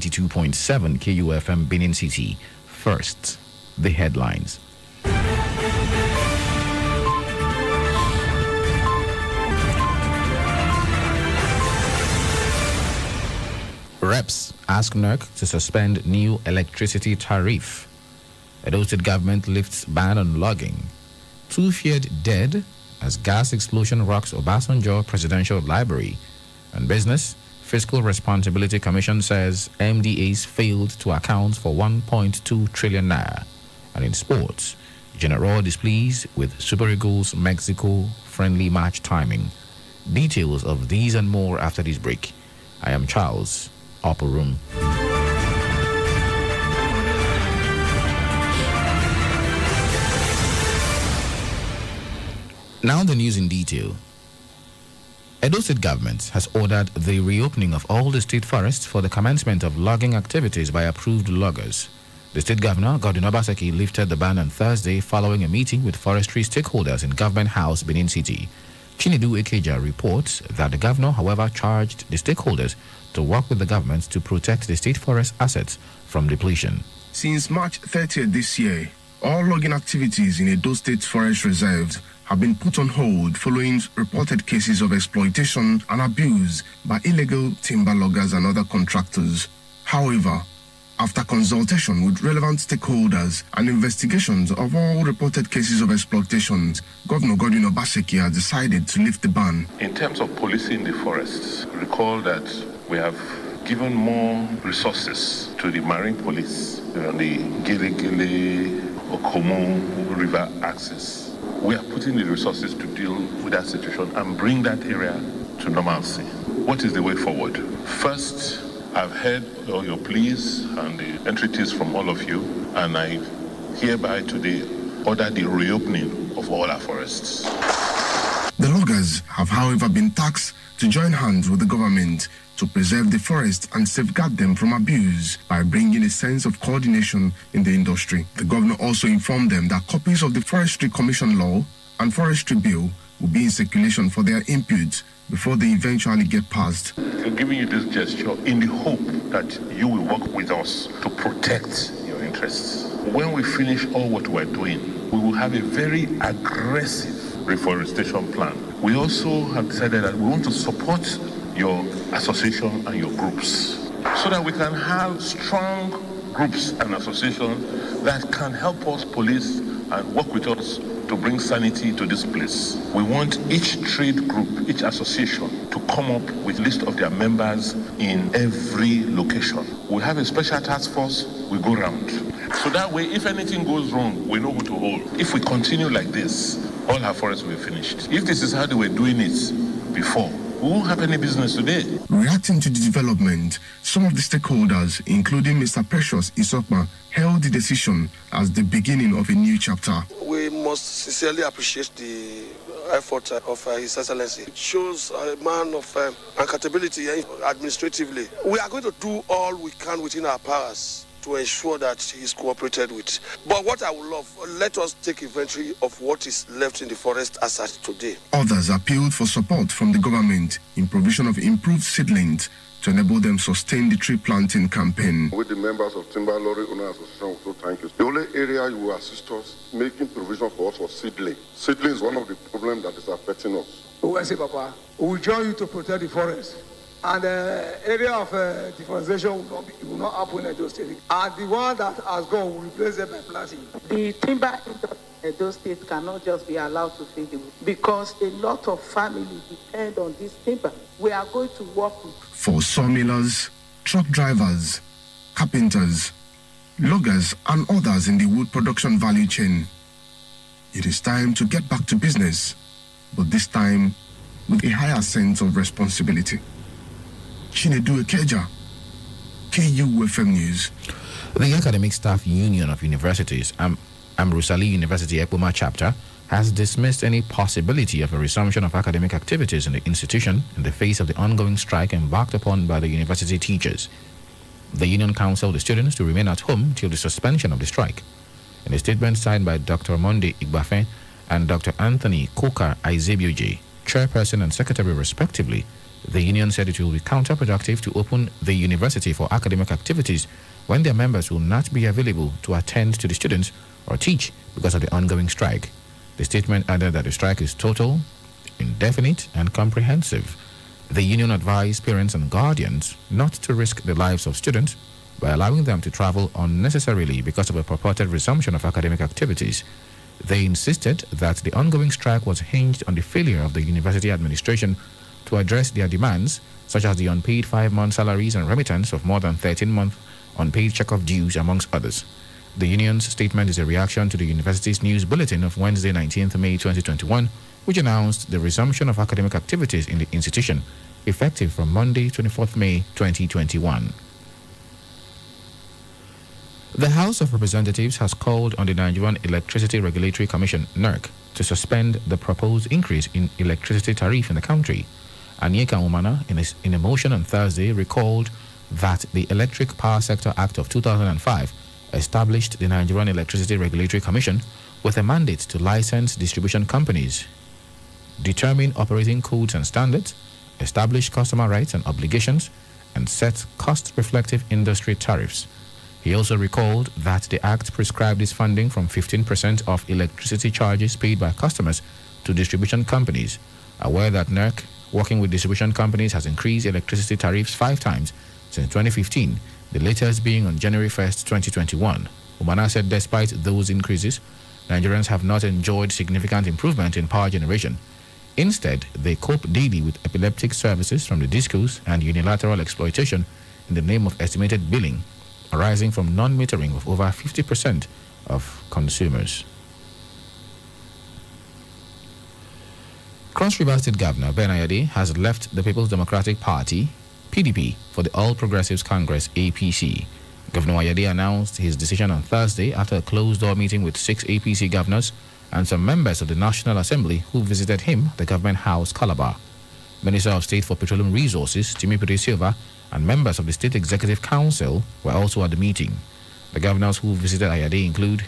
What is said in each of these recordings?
92.7 KUFM Benin City. First, the headlines. Reps ask NERC to suspend new electricity tariff. Edo State government lifts ban on logging. 2 feared dead as gas explosion rocks Obasanjo Presidential Library. And business, Fiscal Responsibility Commission says MDAs failed to account for 1.2 trillion naira. And in sports, General displeased with Super Eagles Mexico friendly match timing. Details of these and more after this break. I am Charles, Upper Room. Now the news in detail. Edo State government has ordered the reopening of all the state forests for the commencement of logging activities by approved loggers. The state governor, Godwin Obaseki, lifted the ban on Thursday following a meeting with forestry stakeholders in Government House, Benin City. Chinedu Ekeja reports that the governor, however, charged the stakeholders to work with the government to protect the state forest assets from depletion. Since March 30th this year, all logging activities in Edo State Forest Reserves have been put on hold following reported cases of exploitation and abuse by illegal timber loggers and other contractors. However, after consultation with relevant stakeholders and investigations of all reported cases of exploitations, Governor Godwin Obaseki has decided to lift the ban. In terms of policing the forests, recall that we have given more resources to the Marine Police on the Gile Okomo River axis. We are putting the resources to deal with that situation and bring that area to normalcy. What is the way forward? First, I've heard all your pleas and the entreaties from all of you, and I hereby today order the reopening of all our forests. The loggers have, however, been tasked to join hands with the government to preserve the forest and safeguard them from abuse by bringing a sense of coordination in the industry. The governor also informed them that copies of the Forestry Commission Law and Forestry Bill will be in circulation for their input before they eventually get passed. We're giving you this gesture in the hope that you will work with us to protect your interests. When we finish all what we're doing, we will have a very aggressive reforestation plan. We also have decided that we want to support your association and your groups so that we can have strong groups and associations that can help us police and work with us to bring sanity to this place. We want each trade group, each association to come up with a list of their members in every location. We have a special task force, we go round. So that way, if anything goes wrong, we know who to hold. If we continue like this, all our forests will be finished. If this is how they were doing it before, we won't have any business today. Reacting to the development, some of the stakeholders, including Mr. Precious Isokma, hailed the decision as the beginning of a new chapter. We must sincerely appreciate the effort of His Excellency. It shows a man of accountability administratively. We are going to do all we can within our powers to ensure that he is cooperated with. But what I would love, let us take inventory of what is left in the forest as at today. Others appealed for support from the government in provision of improved seedlings to enable them sustain the tree planting campaign. With the members of Timber Lorry Owner Association, so thank you. The only area you will assist us making provision for us for seedling. Seedling is one of the problems that is affecting us. We say, Papa, we will join you to protect the forest. And the area of deforestation will not happen in Edo State. And the one that has gone will replace them by planting. The timber industry in Edo State cannot just be allowed to fade away because a lot of families depend on this timber. We are going to work with. For sawmillers, truck drivers, carpenters, loggers, and others in the wood production value chain, it is time to get back to business, but this time with a higher sense of responsibility. Chinedu Ekeja, KUFM News. The Academic Staff Union of Universities, Amrusali University Ekpoma chapter, has dismissed any possibility of a resumption of academic activities in the institution in the face of the ongoing strike embarked upon by the university teachers. The union counseled the students to remain at home till the suspension of the strike. In a statement signed by Dr. Monday Igbafe and Dr. Anthony Kokar Aizebioje, chairperson and secretary respectively, The union said it will be counterproductive to open the university for academic activities when their members will not be available to attend to the students or teach because of the ongoing strike. The statement added that the strike is total, indefinite, and comprehensive. The union advised parents and guardians not to risk the lives of students by allowing them to travel unnecessarily because of a purported resumption of academic activities. They insisted that the ongoing strike was hinged on the failure of the university administration to address their demands, such as the unpaid 5-month salaries and remittance of more than 13-month unpaid check-off dues, amongst others. The union's statement is a reaction to the university's news bulletin of Wednesday, 19th May 2021, which announced the resumption of academic activities in the institution, effective from Monday, 24th May 2021. The House of Representatives has called on the Nigerian Electricity Regulatory Commission, NERC, to suspend the proposed increase in electricity tariff in the country. Anyeka Umana, in a motion on Thursday, recalled that the Electric Power Sector Act of 2005 established the Nigerian Electricity Regulatory Commission with a mandate to license distribution companies, determine operating codes and standards, establish customer rights and obligations, and set cost-reflective industry tariffs. He also recalled that the Act prescribed its funding from 15% of electricity charges paid by customers to distribution companies. Aware that NERC, working with distribution companies, has increased electricity tariffs 5 times since 2015, the latest being on January 1st, 2021. Umana said despite those increases, Nigerians have not enjoyed significant improvement in power generation. Instead, they cope daily with epileptic services from the discos and unilateral exploitation in the name of estimated billing, arising from non-metering of over 50% of consumers. Cross River State Governor Ben Ayade has left the People's Democratic Party, PDP, for the All Progressives Congress, APC. Governor Ayade announced his decision on Thursday after a closed-door meeting with 6 APC governors and some members of the National Assembly who visited him, the Government House, Calabar. Minister of State for Petroleum Resources, Timi Piri Silva, and members of the State Executive Council were also at the meeting. The governors who visited Ayade include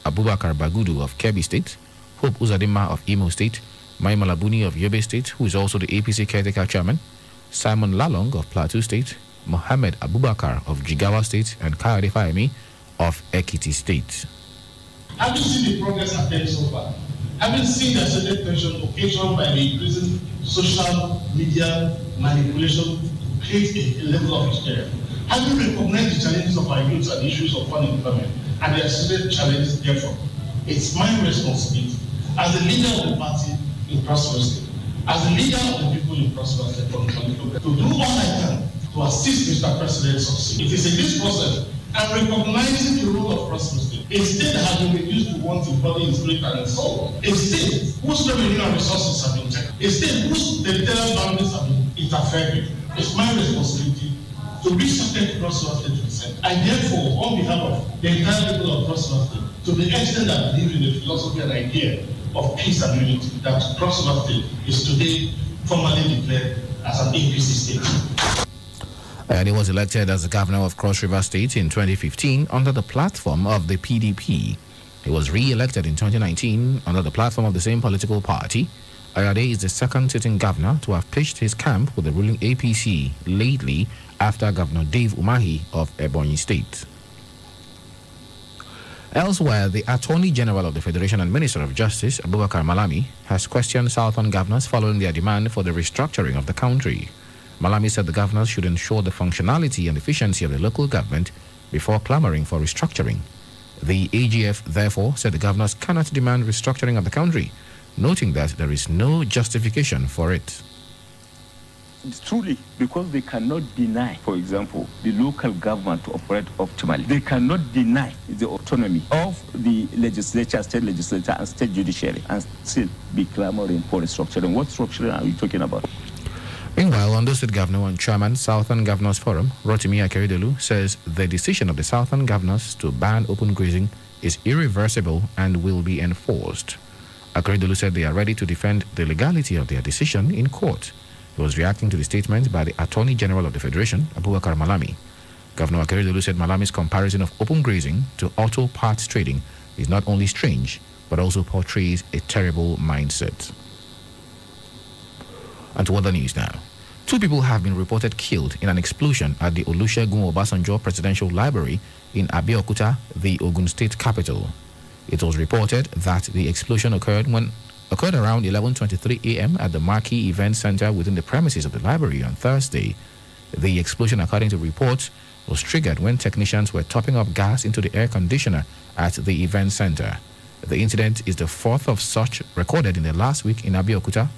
Abubakar Bagudu of Kebbi State, Hope Uzadima of Imo State, Mai Malabuni of Yobe State, who is also the APC caretaker chairman, Simon Lalong of Plateau State, Mohammed Abubakar of Jigawa State, and Kayode Fayemi of Ekiti State. Having seen the progress attained so far, having seen the accelerated tension occasioned by the increasing social media manipulation create a level of hysteria, having recognized the challenges of our youth and the issues of unemployment and the accelerated challenges, therefore, it's my responsibility as the leader of the party in Cross River State, as the leader of the people in Cross River State, to do all I can to assist Mr. President succeed. It is in this process and recognizing the role of Cross River State, a state that has been reduced to want in body, in spirit, and in soul, a state whose revenue and resources have been taken, a state whose territorial boundaries have been interfered with. It's my responsibility to resuscitate Cross River State to the center. And therefore, on behalf of the entire people of Cross River State, to the extent that I believe in the philosophy and idea of peace and unity, that Cross River State is today formally declared as an APC state. And he was elected as the governor of Cross River State in 2015 under the platform of the PDP. He was re-elected in 2019 under the platform of the same political party. Ayade is the second sitting governor to have pitched his camp with the ruling APC lately after Governor Dave Umahi of Ebonyi State. Elsewhere, the Attorney General of the Federation and Minister of Justice, Abubakar Malami, has questioned Southern governors following their demand for the restructuring of the country. Malami said the governors should ensure the functionality and efficiency of the local government before clamoring for restructuring. The AGF, therefore, said the governors cannot demand restructuring of the country, noting that there is no justification for it. It's truly because they cannot deny, for example, the local government to operate optimally. They cannot deny the autonomy of the legislature, state legislature, and state judiciary, and still be clamoring for restructuring. What restructuring are you talking about? Meanwhile, Ondo State Governor and Chairman, Southern Governors Forum, Rotimi Akeredolu, says the decision of the Southern Governors to ban open grazing is irreversible and will be enforced. Akeredolu said they are ready to defend the legality of their decision in court. He was reacting to the statement by the Attorney General of the Federation, Abubakar Malami. Governor Akeredolu said Malami's comparison of open grazing to auto parts trading is not only strange, but also portrays a terrible mindset. And to other news now. 2 people have been reported killed in an explosion at the Olusegun Obasanjo Presidential Library in Abeokuta, the Ogun State capital. It was reported that the explosion occurred around 11:23 a.m. at the Marquee Event Center within the premises of the library on Thursday. The explosion, according to reports, was triggered when technicians were topping up gas into the air conditioner at the event center. The incident is the 4th of such recorded in the last week in Abeokuta.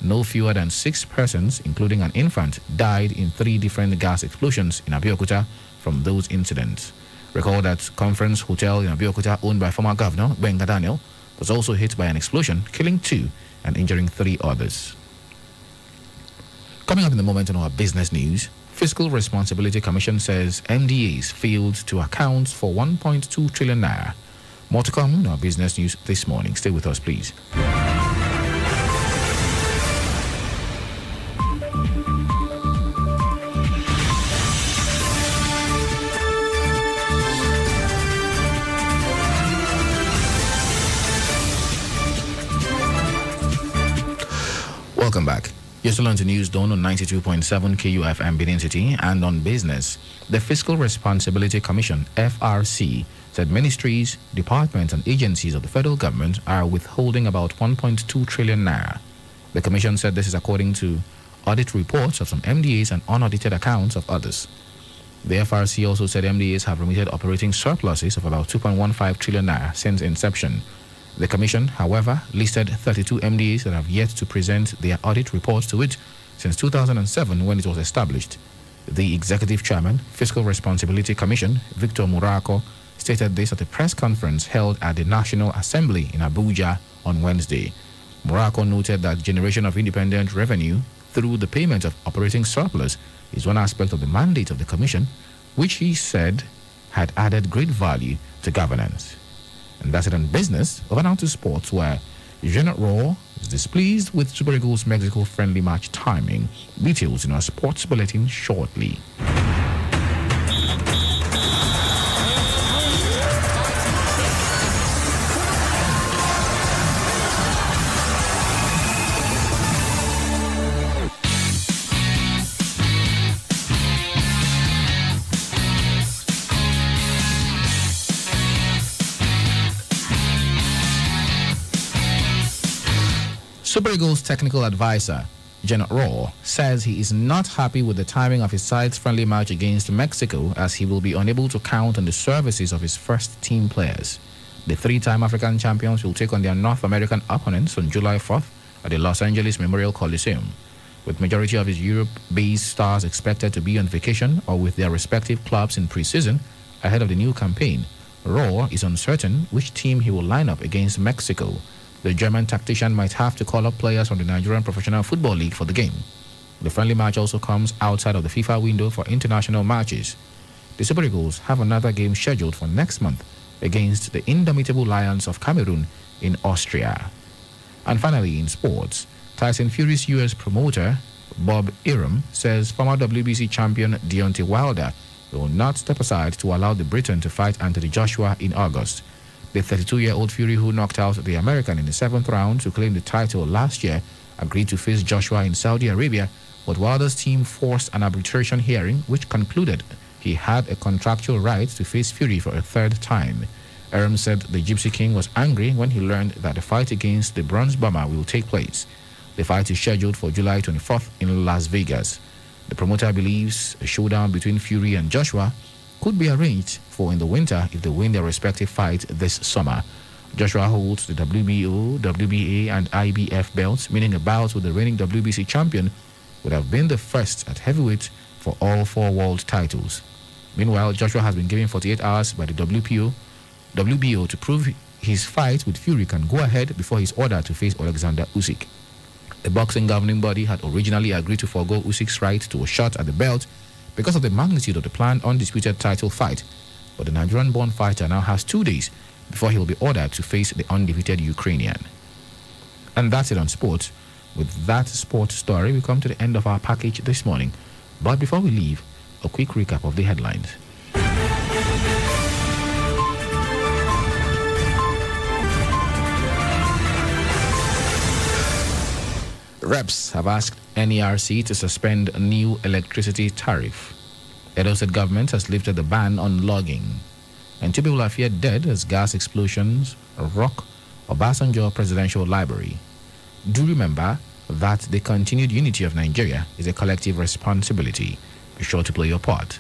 No fewer than 6 persons, including an infant, died in 3 different gas explosions in Abeokuta from those incidents. Recall that Conference Hotel in Abeokuta, owned by former Governor Gbenga Daniel, was also hit by an explosion, killing 2 and injuring 3 others. Coming up in the moment on our business news, Fiscal Responsibility Commission says MDAs failed to account for 1.2 trillion naira. More to come in our business news this morning. Stay with us, please. Welcome back. You're still on to News Dawn on 92.7 KUFM Benin City and on business. The Fiscal Responsibility Commission, FRC, said ministries, departments and agencies of the federal government are withholding about 1.2 trillion naira. The commission said this is according to audit reports of some MDAs and unaudited accounts of others. The FRC also said MDAs have remitted operating surpluses of about 2.15 trillion naira since inception. The Commission, however, listed 32 MDAs that have yet to present their audit reports to it since 2007 when it was established. The Executive Chairman, Fiscal Responsibility Commission, Victor Murako, stated this at a press conference held at the National Assembly in Abuja on Wednesday. Murako noted that generation of independent revenue through the payment of operating surplus is one aspect of the mandate of the Commission, which he said had added great value to governance. And that's it on business. Over now to sports, where Janet Raw is displeased with Super Eagles' Mexico-friendly match timing. Details in our sports bulletin shortly. Super Eagles technical advisor, Janet Raw, says he is not happy with the timing of his side's friendly match against Mexico, as he will be unable to count on the services of his first team players. The 3-time African champions will take on their North American opponents on July 4th at the Los Angeles Memorial Coliseum. With majority of his Europe-based stars expected to be on vacation or with their respective clubs in pre-season ahead of the new campaign, Raw is uncertain which team he will line up against Mexico. The German tactician might have to call up players from the Nigerian Professional Football League for the game. The friendly match also comes outside of the FIFA window for international matches. The Super Eagles have another game scheduled for next month against the Indomitable Lions of Cameroon in Austria. And finally, in sports, Tyson Fury's US promoter, Bob Arum, says former WBC champion Deontay Wilder will not step aside to allow the Briton to fight Anthony Joshua in August. The 32-year-old Fury, who knocked out the American in the 7th round to claim the title last year, agreed to face Joshua in Saudi Arabia, but Wilder's team forced an arbitration hearing which concluded he had a contractual right to face Fury for a 3rd time. Arum said the Gypsy King was angry when he learned that the fight against the Bronze Bomber will take place. The fight is scheduled for July 24th in Las Vegas. The promoter believes a showdown between Fury and Joshua could be arranged for in the winter if they win their respective fight this summer. Joshua holds the WBO, WBA and IBF belts, meaning a bout with the reigning WBC champion would have been the first at heavyweight for all 4 world titles. Meanwhile, Joshua has been given 48 hours by the WBO to prove his fight with Fury can go ahead before he's ordered to face Alexander Usyk. The boxing governing body had originally agreed to forego Usyk's right to a shot at the belt because of the magnitude of the planned undisputed title fight, but the Nigerian-born fighter now has 2 days before he will be ordered to face the undefeated Ukrainian. And that's it on sports. With that sports story, we come to the end of our package this morning. But before we leave, a quick recap of the headlines. Reps have asked NERC to suspend a new electricity tariff. Edo State government has lifted the ban on logging. And 2 people are feared dead as gas explosions rock Obasanjo Presidential Library. Do remember that the continued unity of Nigeria is a collective responsibility. Be sure to play your part.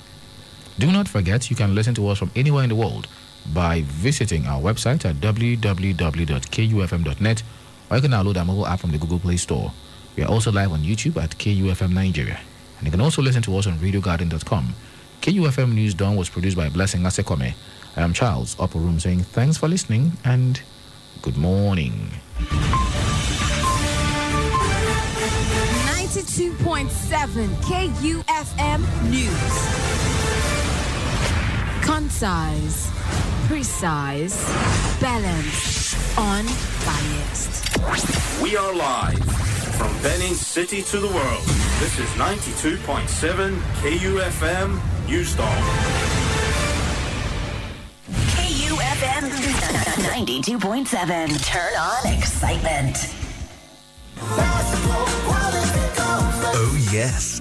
Do not forget you can listen to us from anywhere in the world by visiting our website at www.kufm.net, or you can download our mobile app from the Google Play Store. We are also live on YouTube at KUFM Nigeria, and you can also listen to us on RadioGarden.com. KUFM News Dawn was produced by Blessing Asekome. I am Charles Upper saying thanks for listening and good morning. 92.7 KUFM News. Concise, precise, balanced, unbiased. We are live from Benin City to the world. This is 92.7 KUFM News Dawn. KUFM 92.7. Turn on excitement. Oh yes,